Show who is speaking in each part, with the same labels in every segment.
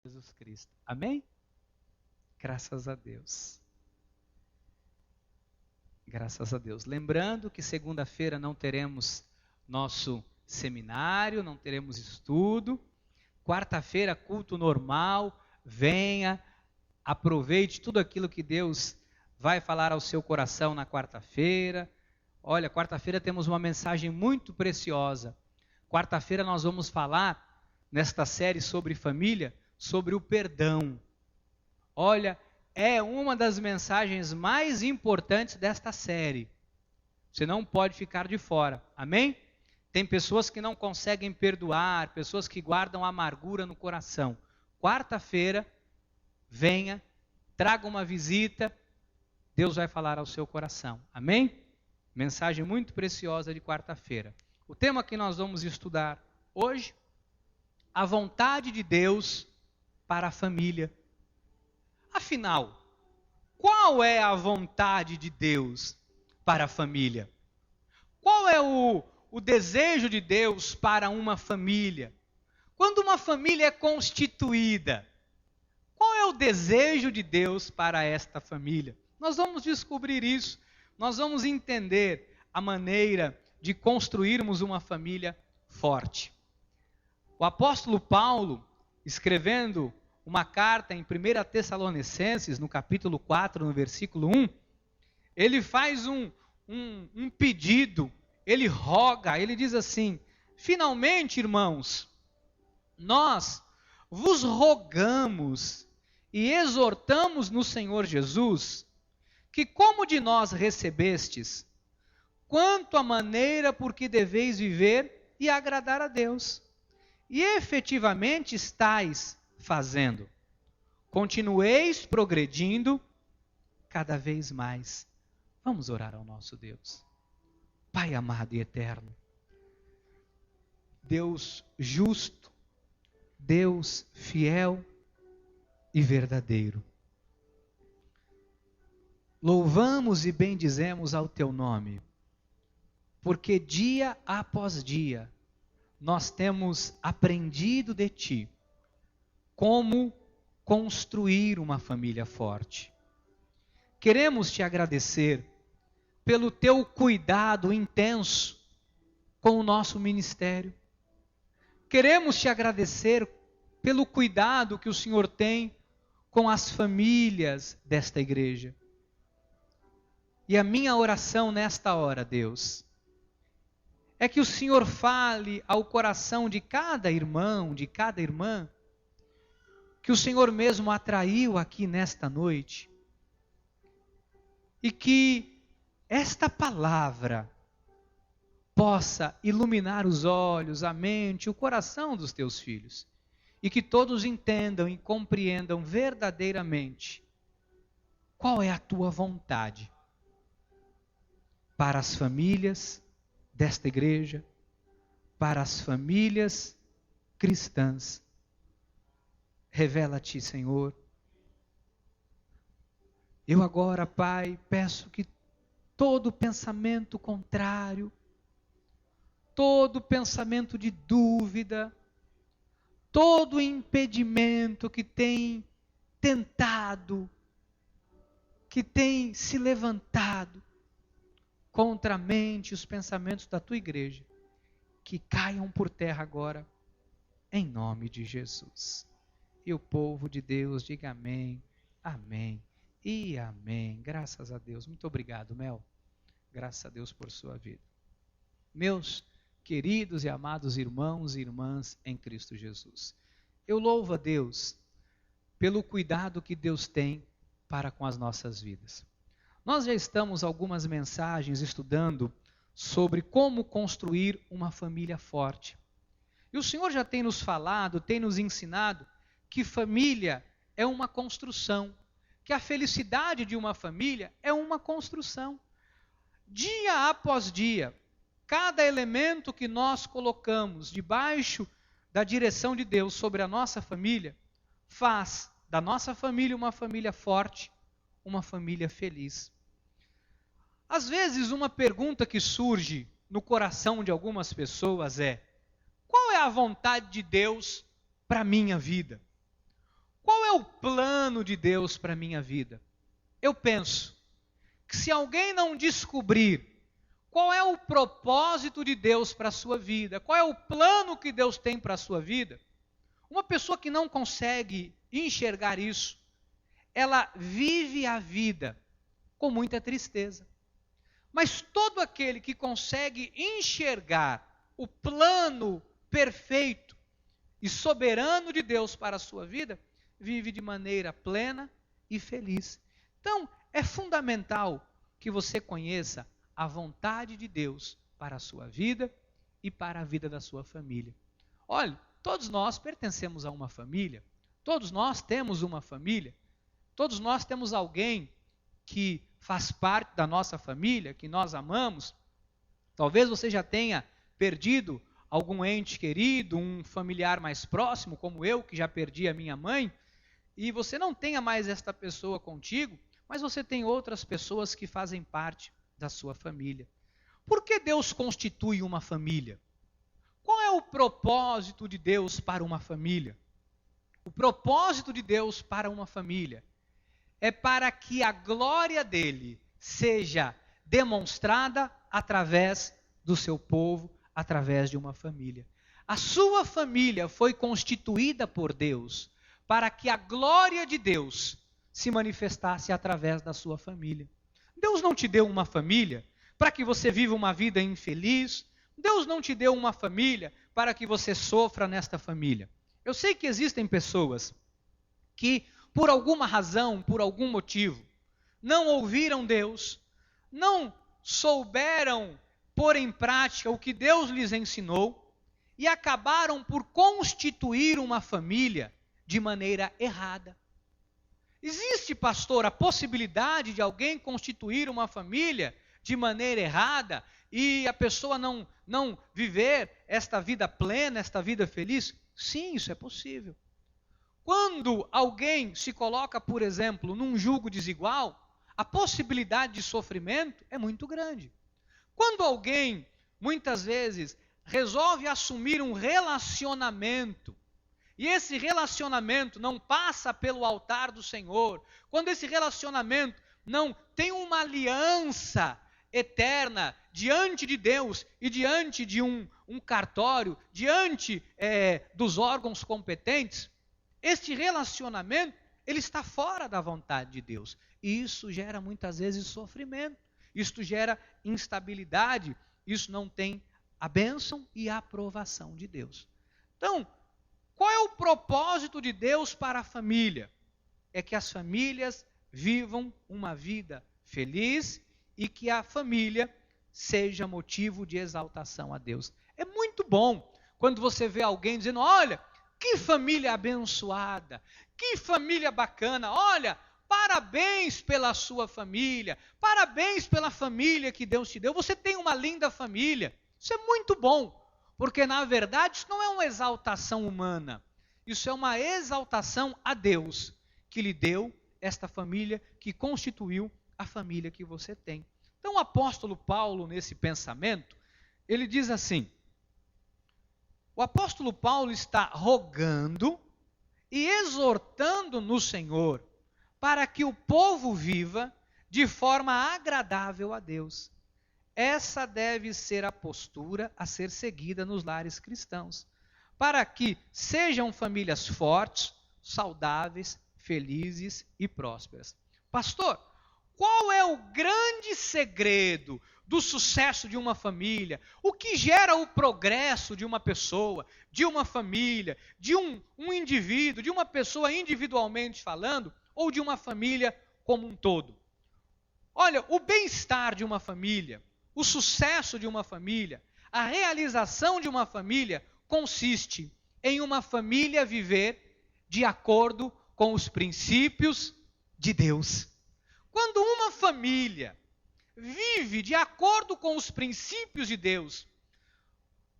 Speaker 1: Jesus Cristo. Amém? Graças a Deus. Graças a Deus. Lembrando que segunda-feira não teremos nosso seminário, não teremos estudo. Quarta-feira, culto normal. Venha, aproveite tudo aquilo que Deus vai falar ao seu coração na quarta-feira. Olha, quarta-feira temos uma mensagem muito preciosa. Quarta-feira nós vamos falar, nesta série sobre família, sobre o perdão. Olha, é uma das mensagens mais importantes desta série. Você não pode ficar de fora. Amém? Tem pessoas que não conseguem perdoar, pessoas que guardam amargura no coração. Quarta-feira, venha, traga uma visita, Deus vai falar ao seu coração. Amém? Mensagem muito preciosa de quarta-feira. O tema que nós vamos estudar hoje, a vontade de Deus para a família. Afinal, qual é a vontade de Deus para a família? Qual é o desejo de Deus para uma família? Quando uma família é constituída, qual é o desejo de Deus para esta família? Nós vamos descobrir isso, nós vamos entender a maneira de construirmos uma família forte. O apóstolo Paulo, escrevendo uma carta em 1 Tessalonicenses, no capítulo 4, no versículo 1, ele faz um pedido, ele roga, ele diz assim: finalmente, irmãos, nós vos rogamos e exortamos no Senhor Jesus, que como de nós recebestes, quanto à maneira por que deveis viver e agradar a Deus, e efetivamente estáis fazendo, continueis progredindo cada vez mais. Vamos orar ao nosso Deus. Pai amado e eterno, Deus justo, Deus fiel e verdadeiro, louvamos e bendizemos ao teu nome, porque dia após dia nós temos aprendido de ti como construir uma família forte. Queremos te agradecer pelo teu cuidado intenso com o nosso ministério. Queremos te agradecer pelo cuidado que o Senhor tem com as famílias desta igreja. E a minha oração nesta hora, Deus, é que o Senhor fale ao coração de cada irmão, de cada irmã, que o Senhor mesmo atraiu aqui nesta noite, e que esta palavra possa iluminar os olhos, a mente, o coração dos teus filhos, e que todos entendam e compreendam verdadeiramente qual é a tua vontade para as famílias desta igreja, para as famílias cristãs. Revela-te, Senhor. Eu agora, Pai, peço que todo pensamento contrário, todo pensamento de dúvida, todo impedimento que tem tentado, que tem se levantado contra a mente e os pensamentos da tua igreja, que caiam por terra agora, em nome de Jesus. E o povo de Deus diga amém, amém e amém. Graças a Deus. Muito obrigado, Mel. Graças a Deus por sua vida. Meus queridos e amados irmãos e irmãs em Cristo Jesus, eu louvo a Deus pelo cuidado que Deus tem para com as nossas vidas. Nós já estamos algumas mensagens estudando sobre como construir uma família forte. E o Senhor já tem nos falado, tem nos ensinado que família é uma construção, que a felicidade de uma família é uma construção. Dia após dia, cada elemento que nós colocamos debaixo da direção de Deus sobre a nossa família, faz da nossa família uma família forte, uma família feliz. Às vezes, uma pergunta que surge no coração de algumas pessoas é: qual é a vontade de Deus para a minha vida? é o plano de Deus para a minha vida? Eu penso que se alguém não descobrir qual é o propósito de Deus para a sua vida, qual é o plano que Deus tem para a sua vida, uma pessoa que não consegue enxergar isso, ela vive a vida com muita tristeza. Mas todo aquele que consegue enxergar o plano perfeito e soberano de Deus para a sua vida, vive de maneira plena e feliz. Então, é fundamental que você conheça a vontade de Deus para a sua vida e para a vida da sua família. Olha, todos nós pertencemos a uma família, todos nós temos uma família, todos nós temos alguém que faz parte da nossa família, que nós amamos. Talvez você já tenha perdido algum ente querido, um familiar mais próximo, como eu, que já perdi a minha mãe, e você não tenha mais esta pessoa contigo, mas você tem outras pessoas que fazem parte da sua família. Por que Deus constitui uma família? Qual é o propósito de Deus para uma família? O propósito de Deus para uma família é para que a glória dele seja demonstrada através do seu povo, através de uma família. A sua família foi constituída por Deus para que a glória de Deus se manifestasse através da sua família. Deus não te deu uma família para que você viva uma vida infeliz. Deus não te deu uma família para que você sofra nesta família. Eu sei que existem pessoas que, por alguma razão, por algum motivo, não ouviram Deus, não souberam pôr em prática o que Deus lhes ensinou e acabaram por constituir uma família de maneira errada. Existe, pastor, a possibilidade de alguém constituir uma família de maneira errada e a pessoa não viver esta vida plena, esta vida feliz? Sim, isso é possível. Quando alguém se coloca, por exemplo, num jugo desigual, a possibilidade de sofrimento é muito grande. Quando alguém, muitas vezes, resolve assumir um relacionamento, e esse relacionamento não passa pelo altar do Senhor, quando esse relacionamento não tem uma aliança eterna diante de Deus e diante de um cartório, diante dos órgãos competentes, este relacionamento, ele está fora da vontade de Deus. E isso gera muitas vezes sofrimento, isso gera instabilidade, isso não tem a bênção e a aprovação de Deus. Então, qual é o propósito de Deus para a família? É que as famílias vivam uma vida feliz e que a família seja motivo de exaltação a Deus. É muito bom quando você vê alguém dizendo: olha, que família abençoada, que família bacana, olha, parabéns pela sua família, parabéns pela família que Deus te deu, você tem uma linda família. Isso é muito bom, porque na verdade isso não é uma exaltação humana, isso é uma exaltação a Deus, que lhe deu esta família, que constituiu a família que você tem. Então o apóstolo Paulo, nesse pensamento, ele diz assim: o apóstolo Paulo está rogando e exortando no Senhor para que o povo viva de forma agradável a Deus. Essa deve ser a postura a ser seguida nos lares cristãos, para que sejam famílias fortes, saudáveis, felizes e prósperas. Pastor, qual é o grande segredo do sucesso de uma família? O que gera o progresso de uma pessoa, de uma família, de um indivíduo, de uma pessoa individualmente falando, ou de uma família como um todo? Olha, o bem-estar de uma família, o sucesso de uma família, a realização de uma família consiste em uma família viver de acordo com os princípios de Deus. Quando uma família vive de acordo com os princípios de Deus,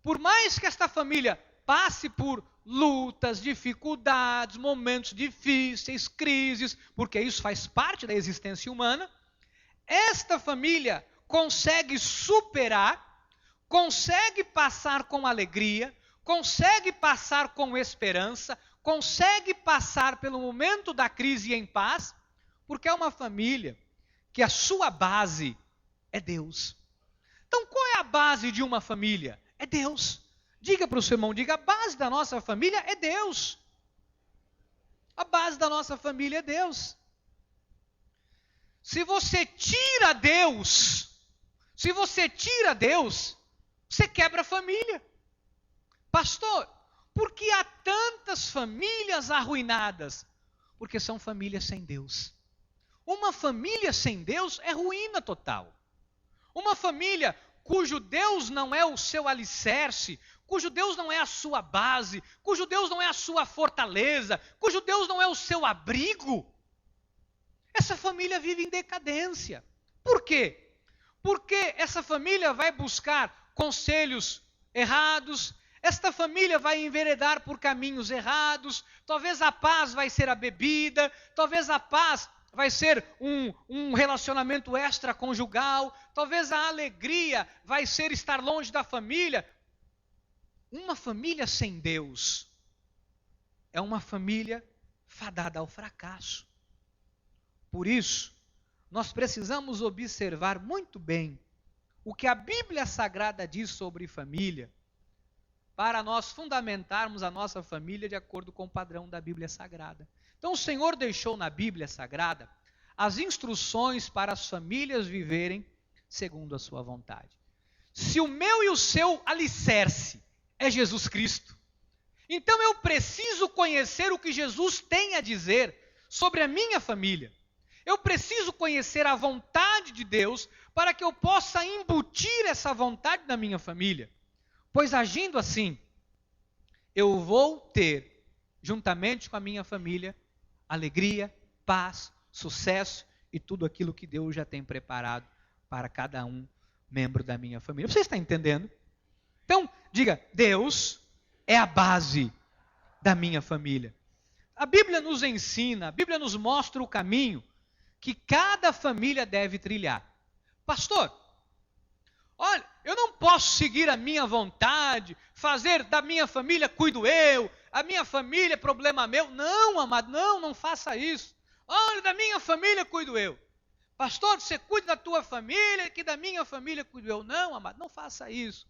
Speaker 1: por mais que esta família passe por lutas, dificuldades, momentos difíceis, crises, porque isso faz parte da existência humana, esta família consegue superar, consegue passar com alegria, consegue passar com esperança, consegue passar pelo momento da crise em paz, porque é uma família que a sua base é Deus. Então, qual é a base de uma família? É Deus. Diga para o seu irmão, diga, a base da nossa família é Deus. A base da nossa família é Deus. Se você tira Deus, você quebra a família. Pastor, por que há tantas famílias arruinadas? Porque são famílias sem Deus. Uma família sem Deus é ruína total. Uma família cujo Deus não é o seu alicerce, cujo Deus não é a sua base, cujo Deus não é a sua fortaleza, cujo Deus não é o seu abrigo, essa família vive em decadência. Por quê? Porque essa família vai buscar conselhos errados, esta família vai enveredar por caminhos errados, talvez a paz vai ser a bebida, talvez a paz vai ser um relacionamento extraconjugal, talvez a alegria vai ser estar longe da família. Uma família sem Deus é uma família fadada ao fracasso. Por isso, nós precisamos observar muito bem o que a Bíblia Sagrada diz sobre família, para nós fundamentarmos a nossa família de acordo com o padrão da Bíblia Sagrada. Então o Senhor deixou na Bíblia Sagrada as instruções para as famílias viverem segundo a sua vontade. Se o meu e o seu alicerce é Jesus Cristo, então eu preciso conhecer o que Jesus tem a dizer sobre a minha família. Eu preciso conhecer a vontade de Deus para que eu possa embutir essa vontade na minha família. Pois agindo assim, eu vou ter, juntamente com a minha família, alegria, paz, sucesso e tudo aquilo que Deus já tem preparado para cada um membro da minha família. Você está entendendo? Então, diga, Deus é a base da minha família. A Bíblia nos ensina, a Bíblia nos mostra o caminho que cada família deve trilhar. Pastor, olha, eu não posso seguir a minha vontade, fazer da minha família cuido eu, a minha família é problema meu. Não, amado, não faça isso. Olha, da minha família cuido eu. Pastor, você cuida da tua família, que da minha família cuido eu. Não, amado, não faça isso.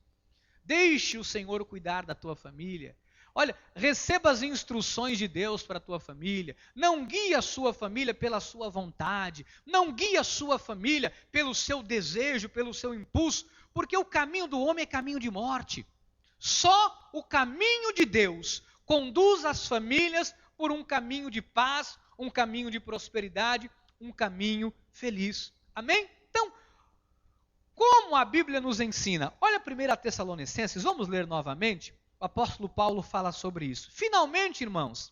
Speaker 1: Deixe o Senhor cuidar da tua família. Olha, receba as instruções de Deus para a tua família. Não guie a sua família pela sua vontade. Não guie a sua família pelo seu desejo, pelo seu impulso. Porque o caminho do homem é caminho de morte. Só o caminho de Deus conduz as famílias por um caminho de paz, um caminho de prosperidade, um caminho feliz. Amém? Então, como a Bíblia nos ensina? Olha 1 Tessalonicenses, vamos ler novamente. O apóstolo Paulo fala sobre isso. Finalmente, irmãos,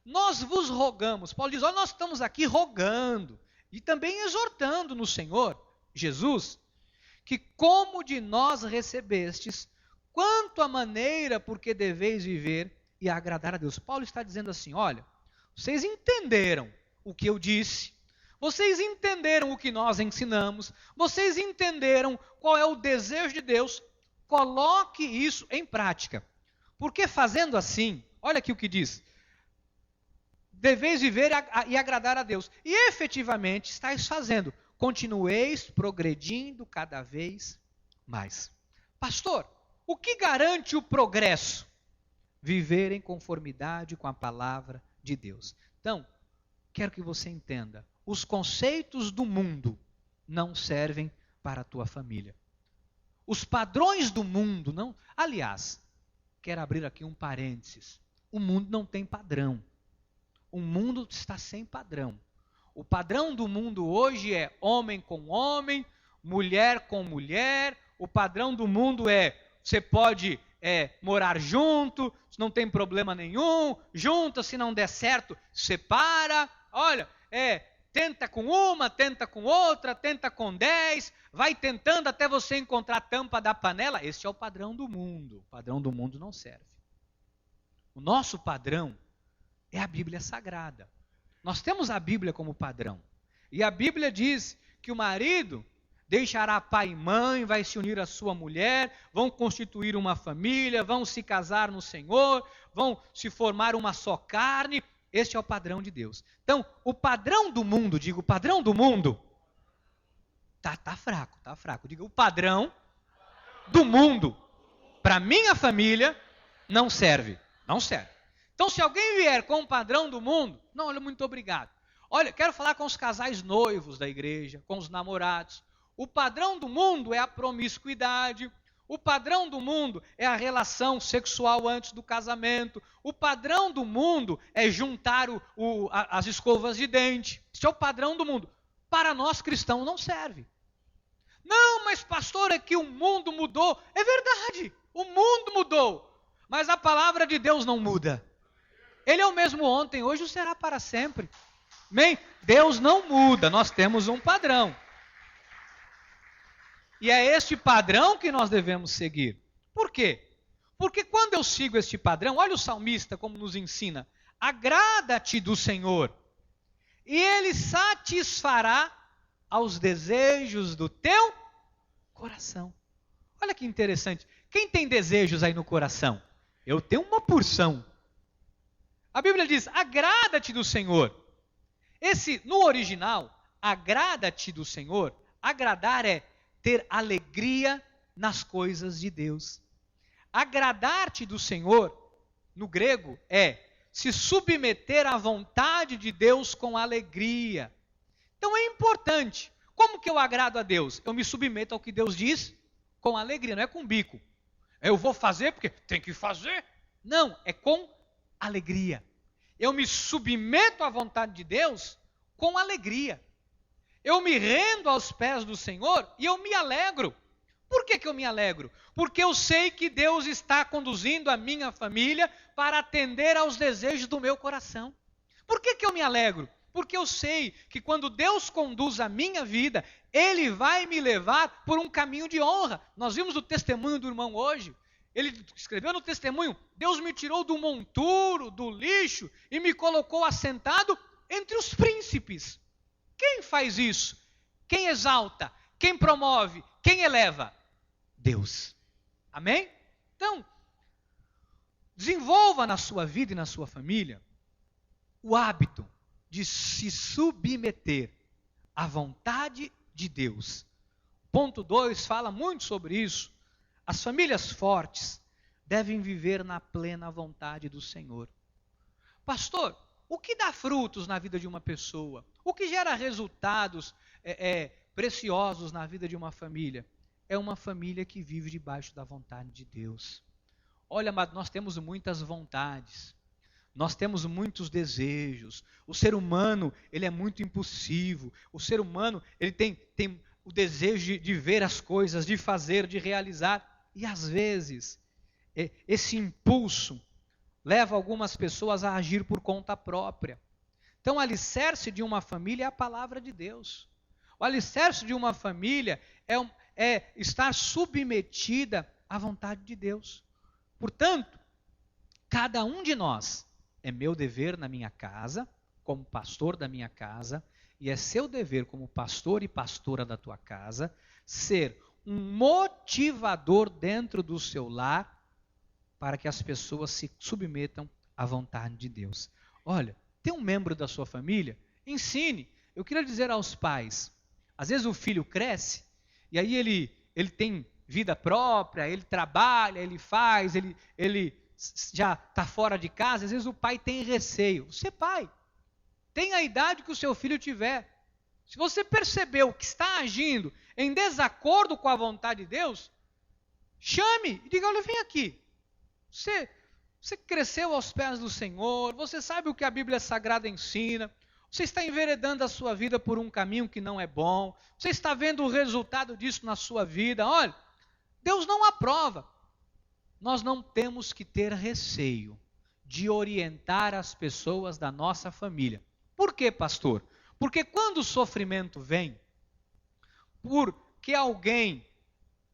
Speaker 1: nós vos rogamos. Paulo diz, olha, nós estamos aqui rogando e também exortando no Senhor Jesus, que como de nós recebestes, quanto a maneira por que deveis viver e agradar a Deus. Paulo está dizendo assim, olha, vocês entenderam o que eu disse, vocês entenderam o que nós ensinamos, vocês entenderam qual é o desejo de Deus, coloque isso em prática. Porque fazendo assim, olha aqui o que diz, deveis viver e agradar a Deus. E efetivamente estáis fazendo, continueis progredindo cada vez mais. Pastor, o que garante o progresso? Viver em conformidade com a palavra de Deus. Então, quero que você entenda, os conceitos do mundo não servem para a tua família. Os padrões do mundo não... Aliás, quero abrir aqui um parênteses. O mundo não tem padrão. O mundo está sem padrão. O padrão do mundo hoje é homem com homem, mulher com mulher. O padrão do mundo é, você pode morar junto, não tem problema nenhum, junta, se não der certo, separa. Olha, tenta com uma, tenta com outra, tenta com 10, vai tentando até você encontrar a tampa da panela. Este é o padrão do mundo. O padrão do mundo não serve. O nosso padrão é a Bíblia Sagrada. Nós temos a Bíblia como padrão. E a Bíblia diz que o marido deixará pai e mãe, vai se unir à sua mulher, vão constituir uma família, vão se casar no Senhor, vão se formar uma só carne. Este é o padrão de Deus. Então, o padrão do mundo, digo, o padrão do mundo, tá fraco. Diga, o padrão do mundo, para minha família, não serve. Então, se alguém vier com o padrão do mundo, não, olha, muito obrigado. Olha, quero falar com os casais noivos da igreja, com os namorados. O padrão do mundo é a promiscuidade. O padrão do mundo é a relação sexual antes do casamento. O padrão do mundo é juntar as escovas de dente. Isso é o padrão do mundo. Para nós cristãos não serve. Não, mas pastor, é que o mundo mudou. É verdade, o mundo mudou. Mas a palavra de Deus não muda. Ele é o mesmo ontem, hoje e será para sempre. Amém? Deus não muda, nós temos um padrão. E é este padrão que nós devemos seguir. Por quê? Porque quando eu sigo este padrão, olha o salmista como nos ensina. Agrada-te do Senhor, e Ele satisfará aos desejos do teu coração. Olha que interessante. Quem tem desejos aí no coração? Eu tenho uma porção. A Bíblia diz, agrada-te do Senhor. No original, agrada-te do Senhor, agradar é ter alegria nas coisas de Deus. Agradar-te do Senhor, no grego, é se submeter à vontade de Deus com alegria. Então é importante. Como que eu agrado a Deus? Eu me submeto ao que Deus diz com alegria, não é com bico. Eu vou fazer porque tem que fazer. Não, é com alegria. Eu me submeto à vontade de Deus com alegria. Eu me rendo aos pés do Senhor e eu me alegro. Por que eu me alegro? Porque eu sei que Deus está conduzindo a minha família para atender aos desejos do meu coração. Por que eu me alegro? Porque eu sei que quando Deus conduz a minha vida, Ele vai me levar por um caminho de honra. Nós vimos o testemunho do irmão hoje. Ele escreveu no testemunho, Deus me tirou do monturo, do lixo, e me colocou assentado entre os príncipes. Quem faz isso? Quem exalta? Quem promove? Quem eleva? Deus. Amém? Então, desenvolva na sua vida e na sua família o hábito de se submeter à vontade de Deus. Ponto 2 fala muito sobre isso. As famílias fortes devem viver na plena vontade do Senhor. Pastor, o que dá frutos na vida de uma pessoa? O que gera resultados preciosos na vida de uma família? É uma família que vive debaixo da vontade de Deus. Olha, amado, nós temos muitas vontades. Nós temos muitos desejos. O ser humano, ele é muito impulsivo. O ser humano, ele tem o desejo de ver as coisas, de fazer, de realizar. E às vezes, esse impulso leva algumas pessoas a agir por conta própria. Então, o alicerce de uma família é a palavra de Deus. O alicerce de uma família é estar submetida à vontade de Deus. Portanto, cada um de nós, é meu dever na minha casa, como pastor da minha casa, e é seu dever como pastor e pastora da tua casa, ser um motivador dentro do seu lar para que as pessoas se submetam à vontade de Deus. Olha, tem um membro da sua família? Ensine. Eu queria dizer aos pais, às vezes o filho cresce, e aí ele tem vida própria, ele trabalha, ele faz, ele já está fora de casa, às vezes o pai tem receio. Você, pai, tem a idade que o seu filho tiver. Se você percebeu que está agindo em desacordo com a vontade de Deus, chame e diga, olha, vem aqui. Você cresceu aos pés do Senhor, você sabe o que a Bíblia Sagrada ensina, você está enveredando a sua vida por um caminho que não é bom, você está vendo o resultado disso na sua vida. Olha, Deus não aprova. Nós não temos que ter receio de orientar as pessoas da nossa família. Por quê, pastor? Porque quando o sofrimento vem, porque alguém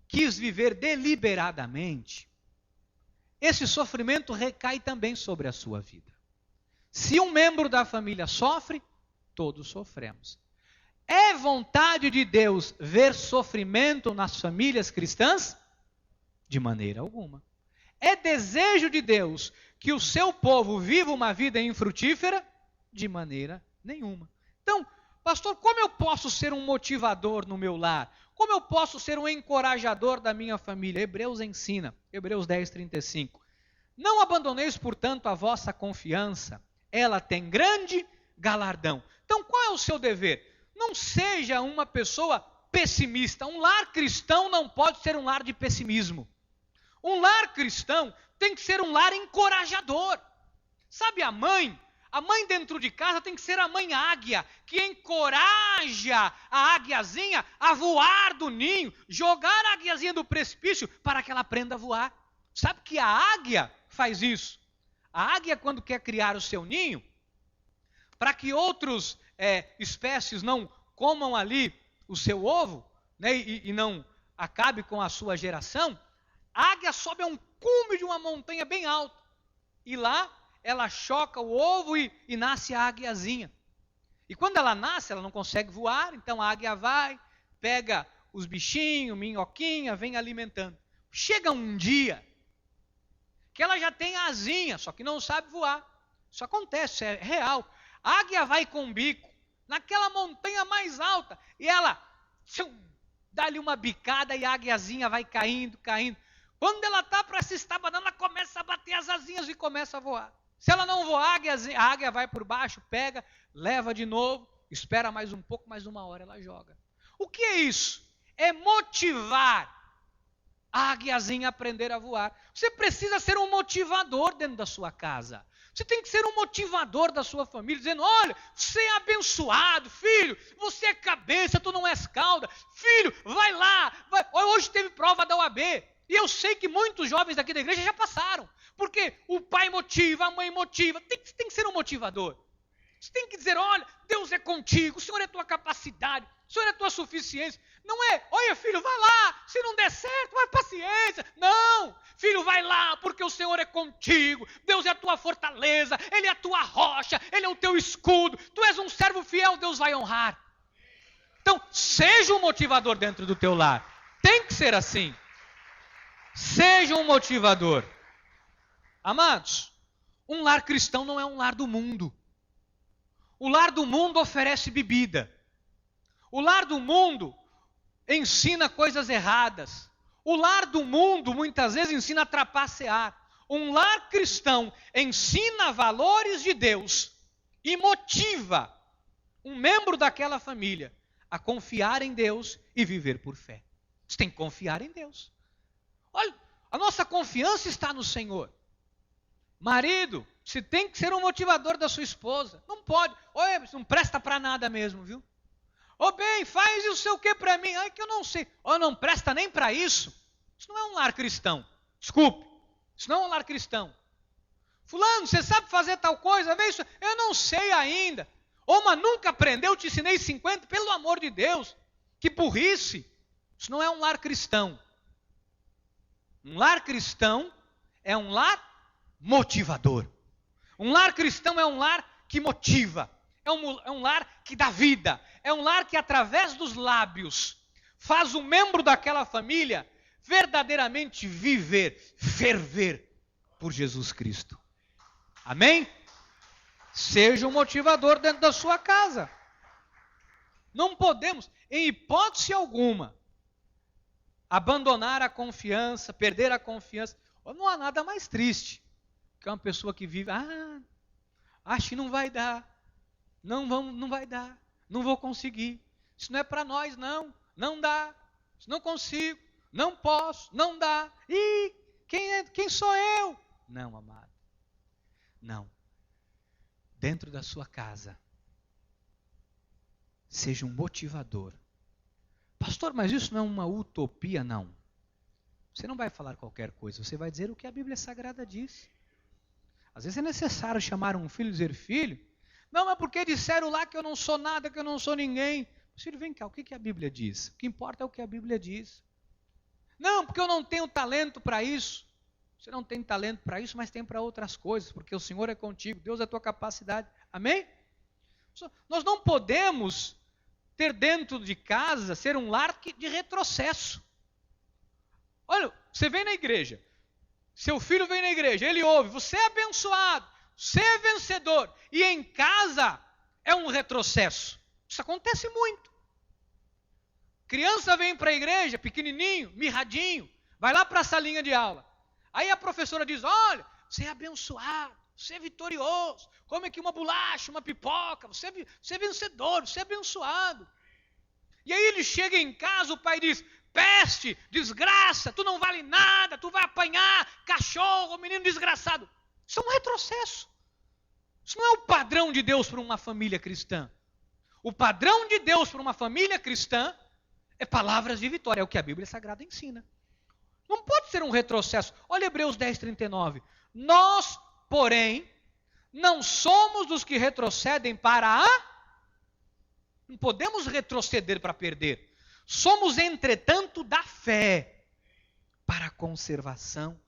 Speaker 1: quis viver deliberadamente, esse sofrimento recai também sobre a sua vida. Se um membro da família sofre, todos sofremos. É vontade de Deus ver sofrimento nas famílias cristãs? De maneira alguma. É desejo de Deus que o seu povo viva uma vida infrutífera? De maneira nenhuma. Então, pastor, como eu posso ser um motivador no meu lar? Como eu posso ser um encorajador da minha família? Hebreus ensina, Hebreus 10, 35. Não abandoneis, portanto, a vossa confiança. Ela tem grande galardão. Então, qual é o seu dever? Não seja uma pessoa pessimista. Um lar cristão não pode ser um lar de pessimismo. Um lar cristão tem que ser um lar encorajador. Sabe a mãe? A mãe dentro de casa tem que ser a mãe águia, que encoraja a águiazinha a voar do ninho, jogar a águiazinha do precipício para que ela aprenda a voar. Sabe que a águia faz isso? A águia, quando quer criar o seu ninho, para que outras espécies não comam ali o seu ovo, né, e não acabe com a sua geração, a águia sobe a um cume de uma montanha bem alta. E lá ela choca o ovo e nasce a águiazinha. E quando ela nasce, ela não consegue voar, então a águia vai, pega os bichinhos, minhoquinha, vem alimentando. Chega um dia que ela já tem asinha, só que não sabe voar. Isso acontece, é real. A águia vai com o bico naquela montanha mais alta e ela dá-lhe uma bicada e a águiazinha vai caindo, caindo. Quando ela está para se estabanando, ela começa a bater as asinhas e começa a voar. Se ela não voar, a águia vai por baixo, pega, leva de novo, espera mais um pouco, mais uma hora ela joga. O que é isso? É motivar a águiazinha a aprender a voar. Você precisa ser um motivador dentro da sua casa. Você tem que ser um motivador da sua família, dizendo, olha, você é abençoado, filho, você é cabeça, tu não és cauda. Filho, vai lá, hoje teve prova da OAB. E eu sei que muitos jovens daqui da igreja já passaram. Porque o pai motiva, a mãe motiva. Tem que ser um motivador. Você tem que dizer, olha, Deus é contigo, o Senhor é tua capacidade, o Senhor é tua suficiência. Não é, olha filho, vai lá, se não der certo, vai paciência. Não, filho, vai lá, porque o Senhor é contigo, Deus é a tua fortaleza, Ele é a tua rocha, Ele é o teu escudo, tu és um servo fiel, Deus vai honrar. Então, seja um motivador dentro do teu lar. Tem que ser assim. Seja um motivador. Amados, um lar cristão não é um lar do mundo. O lar do mundo oferece bebida. O lar do mundo ensina coisas erradas. O lar do mundo muitas vezes ensina a trapacear. Um lar cristão ensina valores de Deus e motiva um membro daquela família a confiar em Deus e viver por fé. Você tem que confiar em Deus. Olha, a nossa confiança está no Senhor. Marido, você tem que ser um motivador da sua esposa. Não pode. Olha, não presta para nada mesmo, viu? Ô bem, faz o seu que para mim? Ai, que eu não sei. Ou não presta nem para isso. Isso não é um lar cristão. Desculpe. Isso não é um lar cristão. Fulano, você sabe fazer tal coisa? Vê isso. Eu não sei ainda. Ô, mas nunca aprendeu, te ensinei 50. Pelo amor de Deus. Que burrice. Isso não é um lar cristão. Um lar cristão é um lar motivador. Um lar cristão é um lar que motiva. É um lar que dá vida. É um lar que através dos lábios faz o membro daquela família verdadeiramente viver, ferver por Jesus Cristo. Amém? Seja um motivador dentro da sua casa. Não podemos, em hipótese alguma, abandonar a confiança, perder a confiança. Não há nada mais triste que uma pessoa que vive, acho que não vai dar, não vai dar, não vou conseguir, isso não é para nós não dá, isso não consigo, não posso, não dá, e quem sou eu? Não, amado, não. Dentro da sua casa, seja um motivador. Pastor, mas isso não é uma utopia? Não. Você não vai falar qualquer coisa, você vai dizer o que a Bíblia Sagrada diz. Às vezes é necessário chamar um filho e dizer, filho, não, é porque disseram lá que eu não sou nada, que eu não sou ninguém. Filho, vem cá, o que a Bíblia diz? O que importa é o que a Bíblia diz. Não, porque eu não tenho talento para isso. Você não tem talento para isso, mas tem para outras coisas, porque o Senhor é contigo, Deus é a tua capacidade. Amém? Nós não podemos ter dentro de casa, ser um lar de retrocesso. Olha, você vem na igreja, seu filho vem na igreja, ele ouve, você é abençoado, você é vencedor, e em casa é um retrocesso. Isso acontece muito. Criança vem para a igreja, pequenininho, mirradinho, vai lá para a salinha de aula. Aí a professora diz, olha, você é abençoado, você é vitorioso, come aqui uma bolacha, uma pipoca, você é vencedor, você é abençoado. E aí ele chega em casa, o pai diz, peste, desgraça, tu não vale nada, tu vai apanhar, cachorro, menino desgraçado. Isso é um retrocesso. Isso não é o padrão de Deus para uma família cristã. O padrão de Deus para uma família cristã é palavras de vitória, é o que a Bíblia Sagrada ensina. Não pode ser um retrocesso. Olha Hebreus 10:39. Nós, porém, não somos dos que retrocedem para a... Não podemos retroceder para perder. Somos, entretanto, da fé para a conservação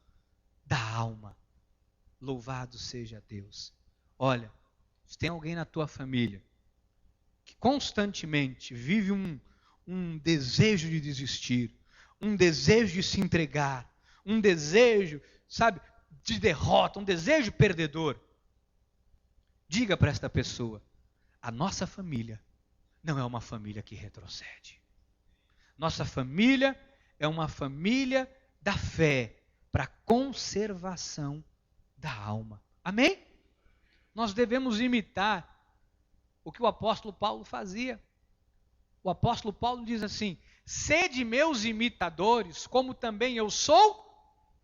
Speaker 1: da alma. Louvado seja Deus. Olha, se tem alguém na tua família que constantemente vive um desejo de desistir, um desejo de se entregar, um desejo, sabe, de derrota, um desejo perdedor, diga para esta pessoa, a nossa família não é uma família que retrocede. Nossa família é uma família da fé para a conservação da alma. Amém? Nós devemos imitar o que o apóstolo Paulo fazia. O apóstolo Paulo diz assim, sede meus imitadores, como também eu sou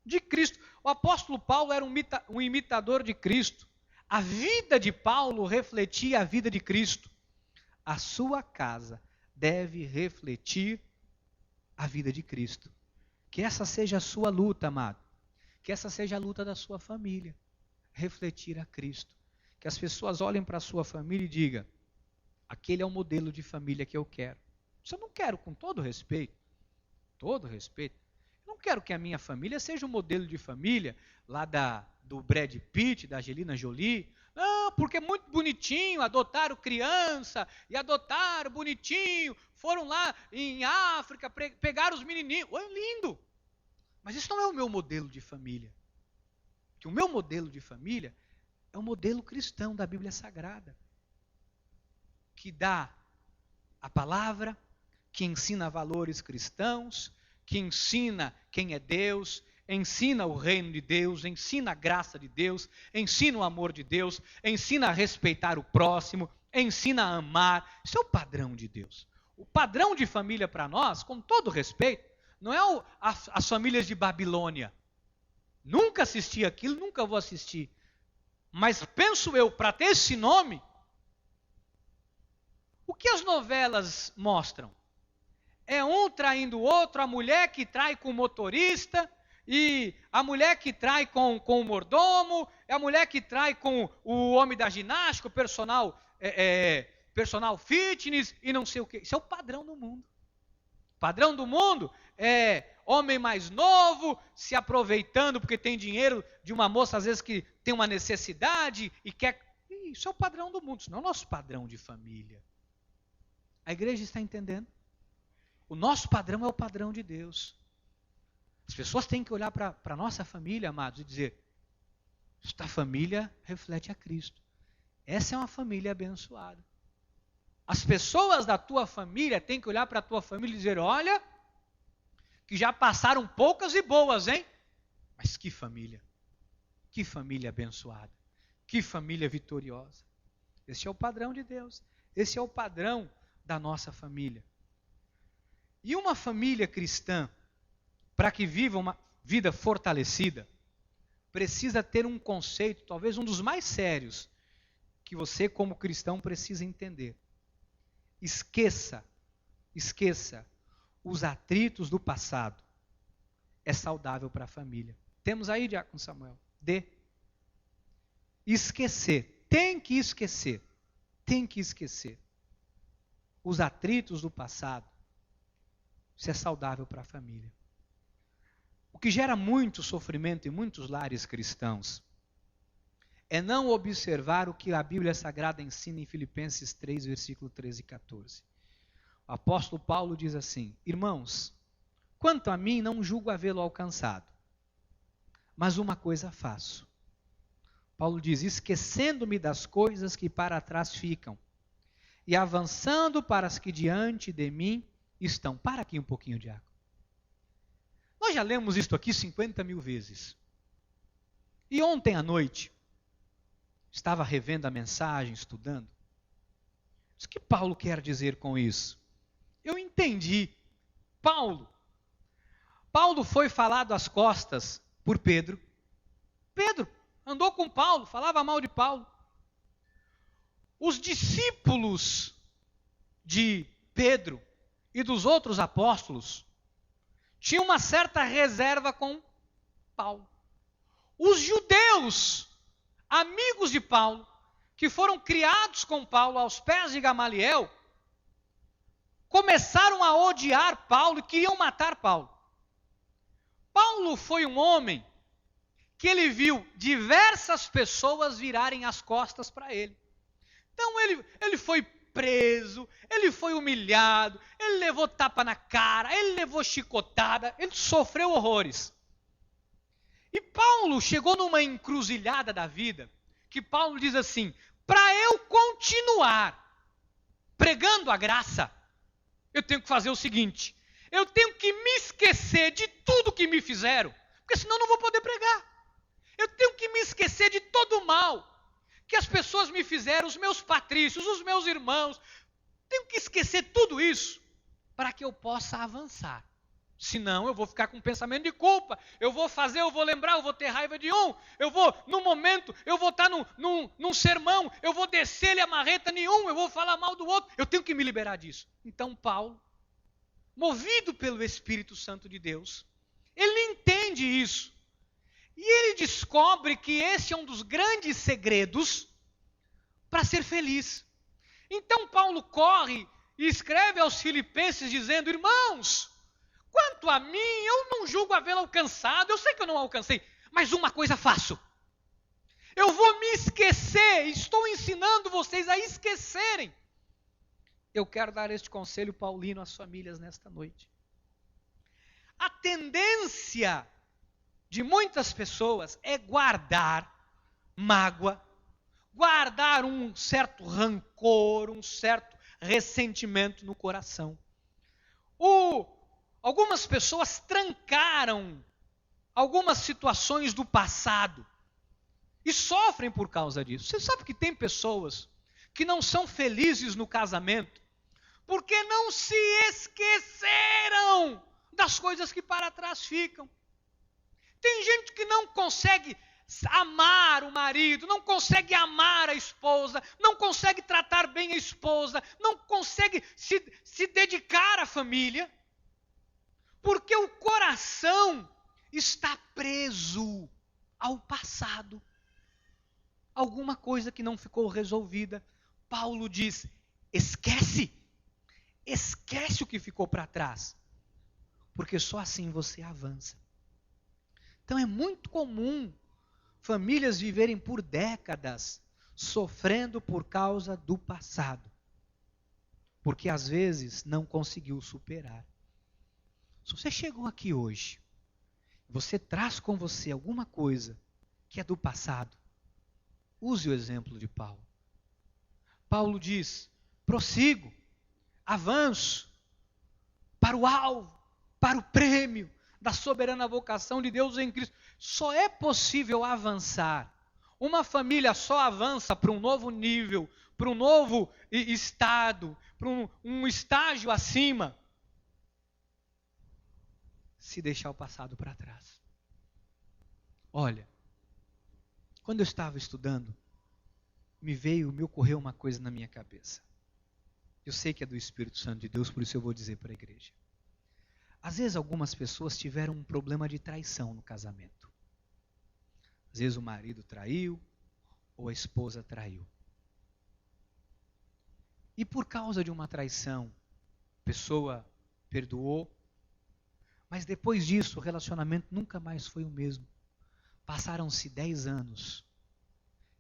Speaker 1: de Cristo. O apóstolo Paulo era um imitador de Cristo. A vida de Paulo refletia a vida de Cristo. A sua casa deve refletir a vida de Cristo. Que essa seja a sua luta, amado. Que essa seja a luta da sua família. Refletir a Cristo. Que as pessoas olhem para a sua família e digam, aquele é o modelo de família que eu quero. Isso eu não quero, com todo respeito. Todo respeito. Eu não quero que a minha família seja um modelo de família lá do Brad Pitt, da Angelina Jolie. Não, porque é muito bonitinho, adotaram criança e adotaram bonitinho, foram lá em África, pegaram os menininhos. É lindo. Mas isso não é o meu modelo de família. Porque o meu modelo de família é o modelo cristão da Bíblia Sagrada. Que dá a palavra, que ensina valores cristãos, que ensina quem é Deus, ensina o reino de Deus, ensina a graça de Deus, ensina o amor de Deus, ensina a respeitar o próximo, ensina a amar. Isso é o padrão de Deus. O padrão de família para nós, com todo respeito, não é as famílias de Babilônia. Nunca assisti aquilo, nunca vou assistir. Mas penso eu, para ter esse nome, o que as novelas mostram? É um traindo o outro, a mulher que trai com o motorista, e a mulher que trai com o mordomo, é a mulher que trai com o homem da ginástica, o personal fitness e não sei o quê. Isso é o padrão do mundo. O padrão do mundo é homem mais novo, se aproveitando porque tem dinheiro de uma moça, às vezes, que tem uma necessidade e quer... Isso é o padrão do mundo, isso não é o nosso padrão de família. A igreja está entendendo? O nosso padrão é o padrão de Deus. As pessoas têm que olhar para a nossa família, amados, e dizer, esta família reflete a Cristo. Essa é uma família abençoada. As pessoas da tua família têm que olhar para a tua família e dizer, olha, que já passaram poucas e boas, hein? Mas que família abençoada, que família vitoriosa. Esse é o padrão de Deus, esse é o padrão da nossa família. E uma família cristã, para que viva uma vida fortalecida, precisa ter um conceito, talvez um dos mais sérios, que você como cristão precisa entender. Esqueça os atritos do passado. É saudável para a família. Temos aí, Diácono Samuel? Esquecer. Tem que esquecer os atritos do passado. Isso é saudável para a família. O que gera muito sofrimento em muitos lares cristãos é não observar o que a Bíblia Sagrada ensina em Filipenses 3, versículo 13 e 14. o apóstolo Paulo diz assim: irmãos, quanto a mim não julgo havê-lo alcançado, mas uma coisa faço. Paulo diz: esquecendo-me das coisas que para trás ficam, e avançando para as que diante de mim estão. Para aqui um pouquinho, Diácono. Nós já lemos isto aqui 50.000 vezes. E ontem à noite, estava revendo a mensagem, estudando. O que Paulo quer dizer com isso? Eu entendi. Paulo foi falado às costas por Pedro. Pedro andou com Paulo, falava mal de Paulo. Os discípulos de Pedro e dos outros apóstolos tinham uma certa reserva com Paulo. Os judeus, amigos de Paulo, que foram criados com Paulo aos pés de Gamaliel, começaram a odiar Paulo e queriam matar Paulo. Paulo foi um homem que ele viu diversas pessoas virarem as costas para ele. Então ele foi preso, ele foi humilhado, ele levou tapa na cara, ele levou chicotada, ele sofreu horrores. E Paulo chegou numa encruzilhada da vida, que Paulo diz assim: para eu continuar pregando a graça, eu tenho que fazer o seguinte: eu tenho que me esquecer de tudo que me fizeram, porque senão eu não vou poder pregar. Eu tenho que me esquecer de todo o mal que as pessoas me fizeram, os meus patrícios, os meus irmãos. Tenho que esquecer tudo isso para que eu possa avançar. Senão eu vou ficar com um pensamento de culpa. Eu vou fazer, eu vou lembrar, eu vou ter raiva de um. Eu vou, num momento, eu vou estar num sermão, eu vou descer-lhe a marreta nenhum, eu vou falar mal do outro. Eu tenho que me liberar disso. Então Paulo, movido pelo Espírito Santo de Deus, ele entende isso. E ele descobre que esse é um dos grandes segredos para ser feliz. Então Paulo corre e escreve aos Filipenses dizendo: irmãos, quanto a mim, eu não julgo havê-lo alcançado, eu sei que eu não alcancei, mas uma coisa faço. Eu vou me esquecer, estou ensinando vocês a esquecerem. Eu quero dar este conselho paulino às famílias nesta noite. A tendência de muitas pessoas é guardar mágoa, guardar um certo rancor, um certo ressentimento no coração. Algumas pessoas trancaram algumas situações do passado e sofrem por causa disso. Você sabe que tem pessoas que não são felizes no casamento porque não se esqueceram das coisas que para trás ficam. Tem gente que não consegue amar o marido, não consegue amar a esposa, não consegue tratar bem a esposa, não consegue se dedicar à família, porque o coração está preso ao passado. Alguma coisa que não ficou resolvida. Paulo diz: esquece o que ficou para trás, porque só assim você avança. Então é muito comum famílias viverem por décadas sofrendo por causa do passado, porque às vezes não conseguiu superar. Se você chegou aqui hoje, você traz com você alguma coisa que é do passado, use o exemplo de Paulo. Paulo diz: prossigo, avanço para o alvo, para o prêmio da soberana vocação de Deus em Cristo. Só é possível avançar. Uma família só avança para um novo nível, para um novo estado, para um estágio acima, se deixar o passado para trás. Olha, quando eu estava estudando, me ocorreu uma coisa na minha cabeça. Eu sei que é do Espírito Santo de Deus, por isso eu vou dizer para a igreja. Às vezes algumas pessoas tiveram um problema de traição no casamento. Às vezes o marido traiu, ou a esposa traiu. E por causa de uma traição, a pessoa perdoou, mas depois disso o relacionamento nunca mais foi o mesmo. Passaram-se 10 anos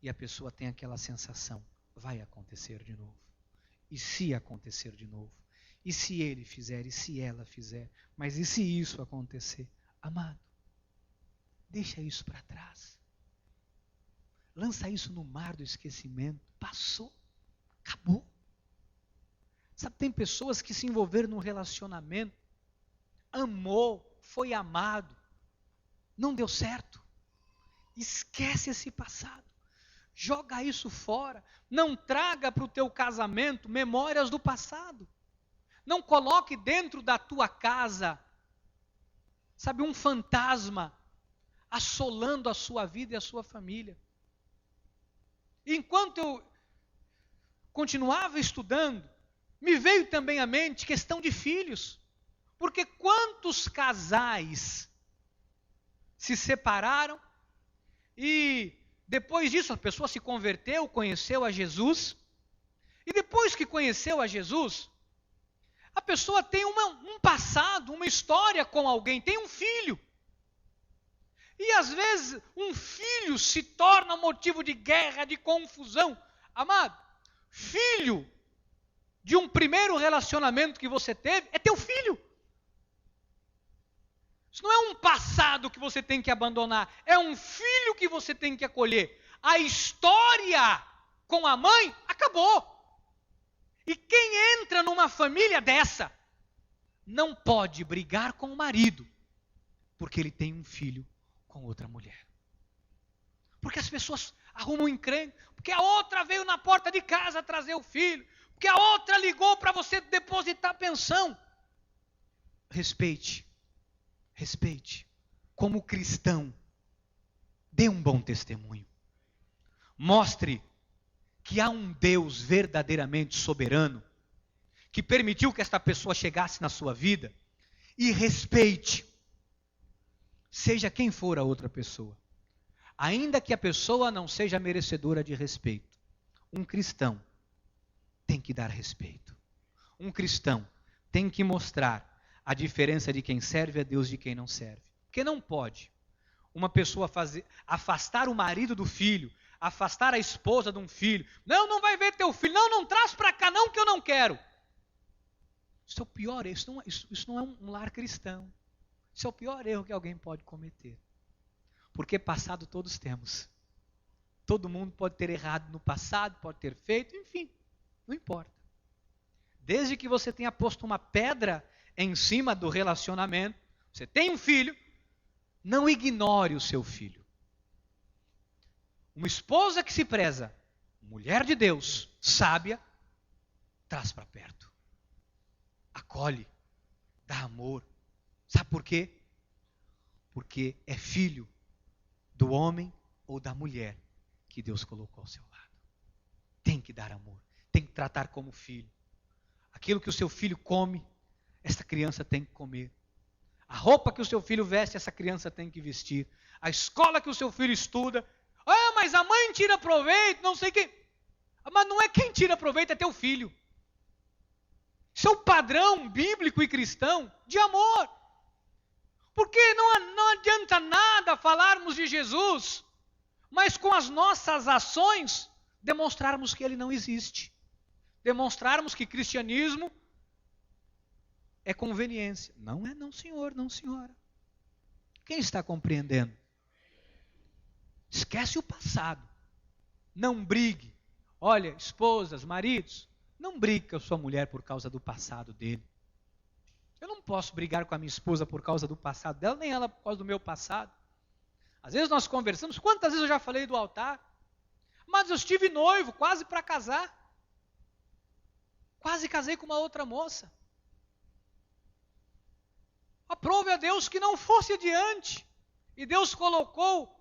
Speaker 1: e a pessoa tem aquela sensação: vai acontecer de novo. E se acontecer de novo? E se ele fizer? E se ela fizer? Mas e se isso acontecer? Amado, deixa isso para trás. Lança isso no mar do esquecimento. Passou. Acabou. Sabe, tem pessoas que se envolveram num relacionamento, amou, foi amado, não deu certo. Esquece esse passado. Joga isso fora. Não traga para o teu casamento memórias do passado. Não coloque dentro da tua casa, sabe, um fantasma assolando a sua vida e a sua família. Enquanto eu continuava estudando, me veio também à mente questão de filhos. Porque quantos casais se separaram e depois disso a pessoa se converteu, conheceu a Jesus, e depois que conheceu a Jesus, a pessoa tem um passado, uma história com alguém, tem um filho. E às vezes um filho se torna motivo de guerra, de confusão. Amado, filho de um primeiro relacionamento que você teve é teu filho. Isso não é um passado que você tem que abandonar, é um filho que você tem que acolher. A história com a mãe acabou. E quem entra numa família dessa não pode brigar com o marido, porque ele tem um filho com outra mulher. Porque as pessoas arrumam encrenca, porque a outra veio na porta de casa trazer o filho, porque a outra ligou para você depositar pensão. Respeite. Como cristão, dê um bom testemunho. Mostre que há um Deus verdadeiramente soberano, que permitiu que esta pessoa chegasse na sua vida, e respeite, seja quem for a outra pessoa, ainda que a pessoa não seja merecedora de respeito. Um cristão tem que dar respeito. Um cristão tem que mostrar a diferença de quem serve a Deus e de quem não serve. Porque não pode uma pessoa afastar o marido do filho, afastar a esposa de um filho. Não vai ver teu filho. Não traz para cá não, que eu não quero. Isso é o pior, isso não é um lar cristão. Isso é o pior erro que alguém pode cometer. Porque passado todos temos. Todo mundo pode ter errado no passado, pode ter feito, enfim, não importa. Desde que você tenha posto uma pedra em cima do relacionamento, você tem um filho, não ignore o seu filho. Uma esposa que se preza, mulher de Deus, sábia, traz para perto. Acolhe, dá amor. Sabe por quê? Porque é filho do homem ou da mulher que Deus colocou ao seu lado. Tem que dar amor, tem que tratar como filho. Aquilo que o seu filho come, essa criança tem que comer. A roupa que o seu filho veste, essa criança tem que vestir. A escola que o seu filho estuda, mas a mãe tira proveito, não sei quem. Mas não é quem tira proveito, é teu filho. Isso é o padrão bíblico e cristão de amor. Porque não adianta nada falarmos de Jesus, mas com as nossas ações demonstrarmos que ele não existe. Demonstrarmos que cristianismo é conveniência. Não é, não senhor, não senhora. Quem está compreendendo? Esquece o passado. Não brigue. Olha, esposas, maridos, não brigue com a sua mulher por causa do passado dele. Eu não posso brigar com a minha esposa por causa do passado dela, nem ela por causa do meu passado. Às vezes nós conversamos, quantas vezes eu já falei do altar? Mas eu estive noivo, quase para casar. Quase casei com uma outra moça. Aprove a Deus que não fosse adiante. E Deus colocou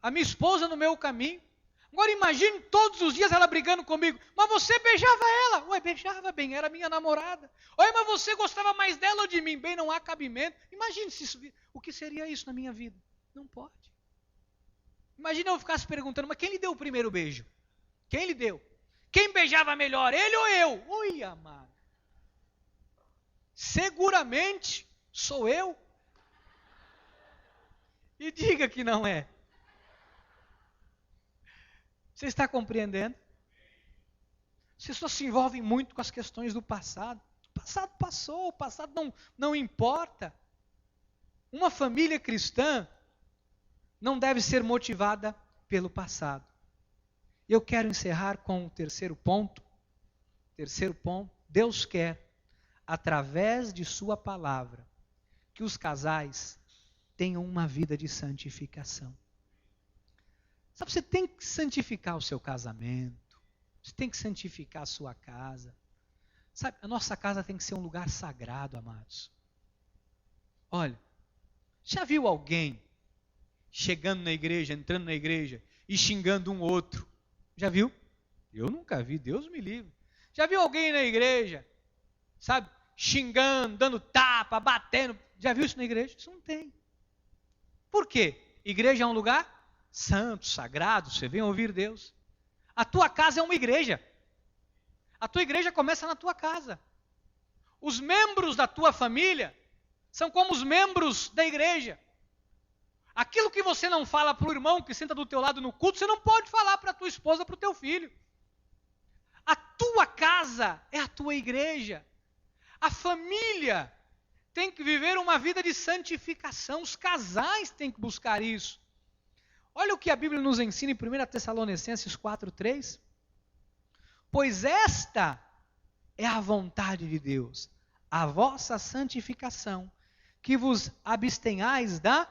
Speaker 1: a minha esposa no meu caminho. Agora imagine todos os dias ela brigando comigo. Mas você beijava ela. Ué, beijava bem, era minha namorada. Ué, mas você gostava mais dela ou de mim? Bem, não há cabimento. Imagine o que seria isso na minha vida. Não pode. Imagina eu ficasse perguntando, mas quem lhe deu o primeiro beijo? Quem lhe deu? Quem beijava melhor, ele ou eu? Ui, amado. Seguramente sou eu. E diga que não é. Você está compreendendo? As pessoas se envolvem muito com as questões do passado. passado passou, o passado não importa. Uma família cristã não deve ser motivada pelo passado. Eu quero encerrar com o terceiro ponto. Terceiro ponto, Deus quer, através de sua palavra, que os casais tenham uma vida de santificação. Sabe, você tem que santificar o seu casamento, você tem que santificar a sua casa. Sabe, a nossa casa tem que ser um lugar sagrado, amados. Olha, já viu alguém chegando na igreja, entrando na igreja e xingando um outro? Já viu? Eu nunca vi, Deus me livre. Já viu alguém na igreja, sabe, xingando, dando tapa, batendo? Já viu isso na igreja? Isso não tem. Por quê? Igreja é um lugar santo, sagrado, você vem ouvir Deus. A tua casa é uma igreja. A tua igreja começa na tua casa. Os membros da tua família são como os membros da igreja. Aquilo que você não fala para o irmão que senta do teu lado no culto, você não pode falar para a tua esposa, para o teu filho. A tua casa é a tua igreja. A família tem que viver uma vida de santificação. Os casais têm que buscar isso. Olha o que a Bíblia nos ensina em 1 Tessalonicenses 4:3. Pois esta é a vontade de Deus, a vossa santificação, que vos abstenhais da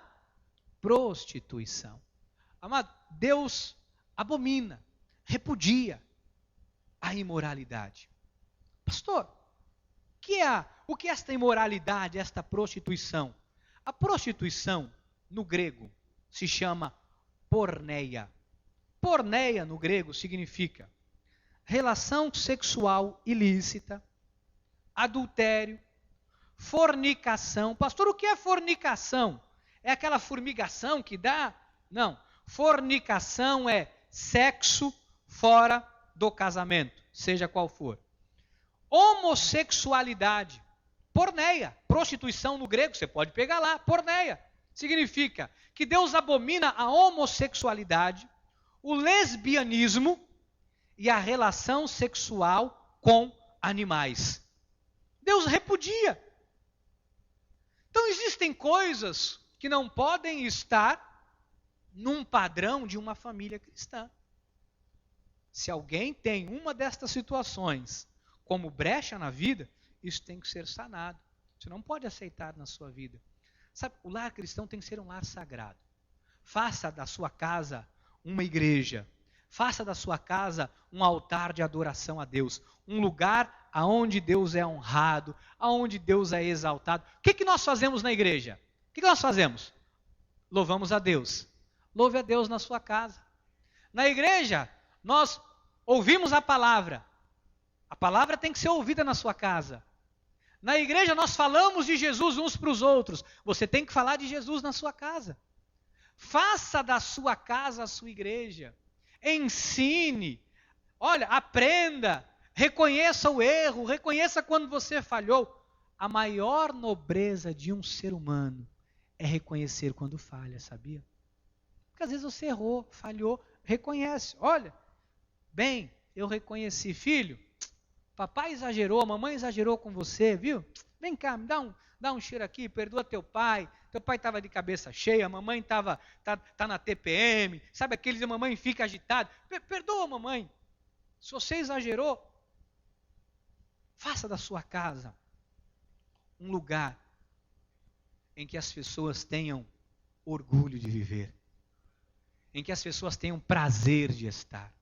Speaker 1: prostituição. Amado, Deus abomina, repudia a imoralidade. Pastor, o que é esta imoralidade, esta prostituição? A prostituição, no grego, se chama porneia. Porneia, no grego, significa relação sexual ilícita, adultério, fornicação. Pastor, o que é fornicação? É aquela formigação que dá? Não. Fornicação é sexo fora do casamento, seja qual for. Homossexualidade, porneia, prostituição no grego, você pode pegar lá, porneia. Significa que Deus abomina a homossexualidade, o lesbianismo e a relação sexual com animais. Deus repudia. Então existem coisas que não podem estar num padrão de uma família cristã. Se alguém tem uma destas situações como brecha na vida, isso tem que ser sanado. Você não pode aceitar na sua vida. Sabe, o lar cristão tem que ser um lar sagrado. Faça da sua casa uma igreja. Faça da sua casa um altar de adoração a Deus. Um lugar aonde Deus é honrado, aonde Deus é exaltado. O que nós fazemos na igreja? O que nós fazemos? Louvamos a Deus. Louve a Deus na sua casa. Na igreja, nós ouvimos a palavra. A palavra tem que ser ouvida na sua casa. Na igreja, nós falamos de Jesus uns para os outros. Você tem que falar de Jesus na sua casa. Faça da sua casa a sua igreja. Ensine. Olha, aprenda. Reconheça o erro. Reconheça quando você falhou. A maior nobreza de um ser humano é reconhecer quando falha, sabia? Porque às vezes você errou, falhou, reconhece. Olha, bem, eu reconheci, filho, papai exagerou, a mamãe exagerou com você, viu? Vem cá, me dá um cheiro aqui, perdoa teu pai estava de cabeça cheia, a mamãe tá na TPM, sabe aqueles, a mamãe fica agitada, perdoa a mamãe. Se você exagerou, faça da sua casa um lugar em que as pessoas tenham orgulho de viver, em que as pessoas tenham prazer de estar.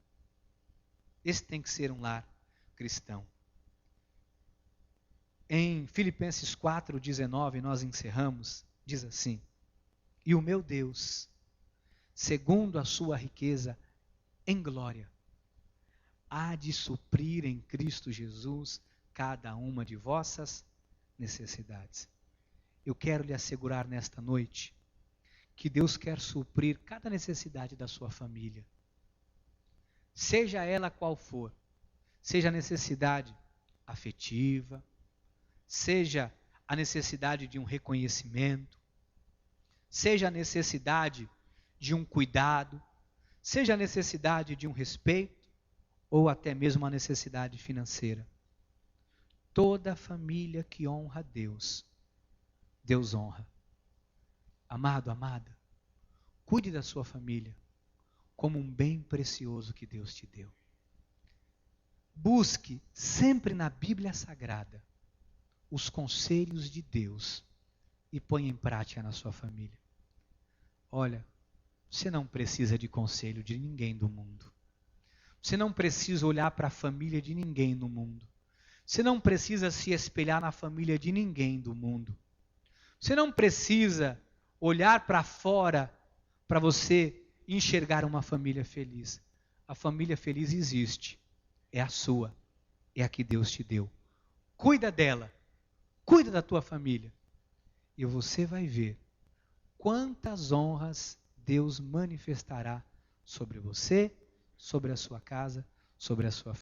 Speaker 1: Esse tem que ser um lar cristão. Em Filipenses 4:19, nós encerramos, diz assim: e o meu Deus, segundo a sua riqueza em glória, há de suprir em Cristo Jesus cada uma de vossas necessidades. Eu quero lhe assegurar nesta noite que Deus quer suprir cada necessidade da sua família. Seja ela qual for, seja a necessidade afetiva, seja a necessidade de um reconhecimento, seja a necessidade de um cuidado, seja a necessidade de um respeito, ou até mesmo a necessidade financeira. Toda família que honra a Deus, Deus honra. Amado, amada, cuide da sua família como um bem precioso que Deus te deu. Busque sempre na Bíblia Sagrada os conselhos de Deus e ponha em prática na sua família. Olha, você não precisa de conselho de ninguém do mundo. Você não precisa olhar para a família de ninguém no mundo. Você não precisa se espelhar na família de ninguém do mundo. Você não precisa olhar para fora para você enxergar uma família feliz. A família feliz existe. É a sua. É a que Deus te deu. Cuida dela. Cuida da tua família. E você vai ver quantas honras Deus manifestará sobre você, sobre a sua casa, sobre a sua família.